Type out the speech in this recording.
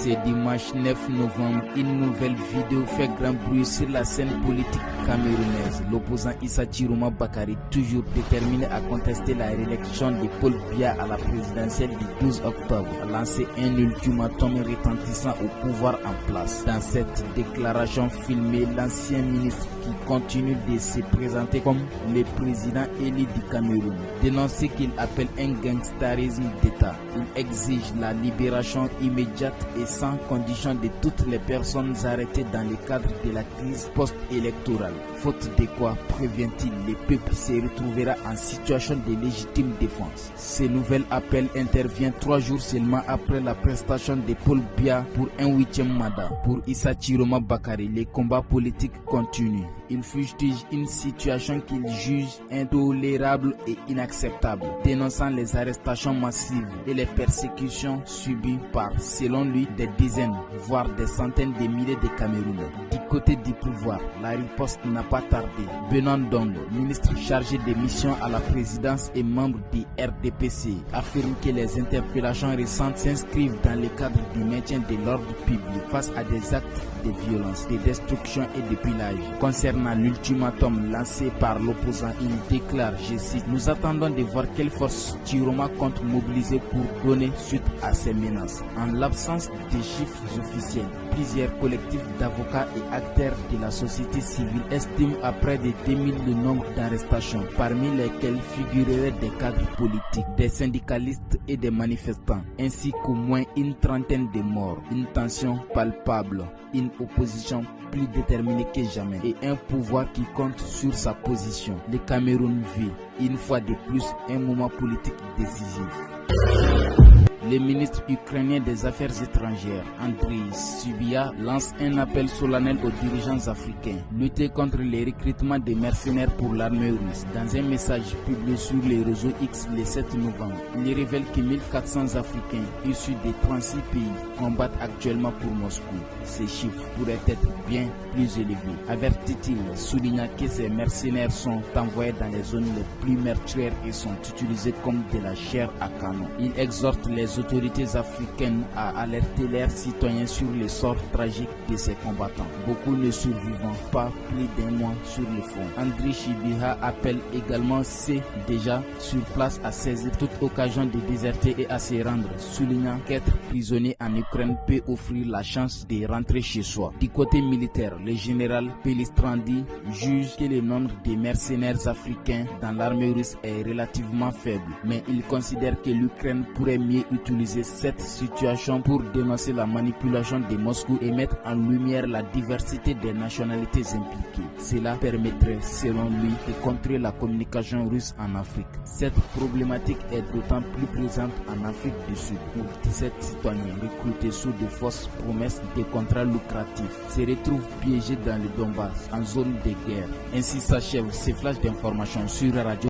Ce dimanche 9 novembre, une nouvelle vidéo fait grand bruit sur la scène politique camerounaise. L'opposant Issa Chiroma Bakary, toujours déterminé à contester la réélection de Paul Biya à la présidentielle du 12 octobre, a lancé un ultimatum retentissant au pouvoir en place. Dans cette déclaration filmée, l'ancien ministre, qui continue de se présenter comme le président élu du Cameroun, dénonce ce qu'il appelle un gangstarisme d'État. Il exige la libération immédiate et sans condition de toutes les personnes arrêtées dans le cadre de la crise post-électorale. Faute de quoi, prévient-il, le peuple se retrouvera en situation de légitime défense. Ce nouvel appel intervient 3 jours seulement après la prestation de Paul Biya pour un 8e mandat. Pour Issa Chiroma Bakary, les combats politiques continuent. Il fustige une situation qu'il juge intolérable et inacceptable, dénonçant les arrestations massives et les persécutions subies par, selon lui, des dizaines, voire des centaines de milliers de Camerounais. Du côté du pouvoir, la riposte n'a pas tardé. Benoît Ndongo, ministre chargé des missions à la présidence et membre du RDPC, affirme que les interpellations récentes s'inscrivent dans le cadre du maintien de l'ordre public face à des actes de violence, de destruction et de pillage. Concernant l'ultimatum lancé par l'opposant, il déclare, je cite, « Nous attendons de voir quelle force Chiroma compte mobiliser pour donner suite à ces menaces. » En l'absence de chiffres officiels, plusieurs collectifs d'avocats et acteurs de la société civile estiment à près de 2000 le nombre d'arrestations, parmi lesquelles figureraient des cadres politiques, des syndicalistes et des manifestants, ainsi qu'au moins une trentaine de morts. Une tension palpable, une opposition plus déterminée que jamais et un pouvoir qui compte sur sa position. Le Cameroun vit, une fois de plus, un moment politique décisif. Le ministre ukrainien des Affaires étrangères, Andriy Sybiha, lance un appel solennel aux dirigeants africains, lutter contre les recrutements des mercenaires pour l'armée russe. Dans un message publié sur les réseaux X le 7 novembre, il révèle que 1400 Africains issus de 36 pays combattent actuellement pour Moscou. Ces chiffres pourraient être bien plus élevés, avertit-il, soulignant que ces mercenaires sont envoyés dans les zones les plus meurtrières et sont utilisés comme de la chair à canon. Il exhorte les autorités africaines à alerter leurs citoyens sur le sort tragique de ces combattants, beaucoup ne survivant pas plus d'un mois sur le front. Andriy Sybiha appelle également ceux déjà sur place à saisir toute occasion de déserter et à se rendre, soulignant qu'être prisonnier en Ukraine peut offrir la chance de rentrer chez soi. Du côté militaire, le général Pelistrandi juge que le nombre de mercenaires africains dans l'armée russe est relativement faible, mais il considère que l'Ukraine pourrait mieux utiliser cette situation pour dénoncer la manipulation de Moscou et mettre en lumière la diversité des nationalités impliquées. Cela permettrait, selon lui, de contrer la communication russe en Afrique. Cette problématique est d'autant plus présente en Afrique du Sud, où 17 citoyens recrutés sous de fausses promesses de contrats lucratifs se retrouvent piégés dans le Donbass, en zone de guerre. Ainsi s'achève ces flashs d'informations sur Radio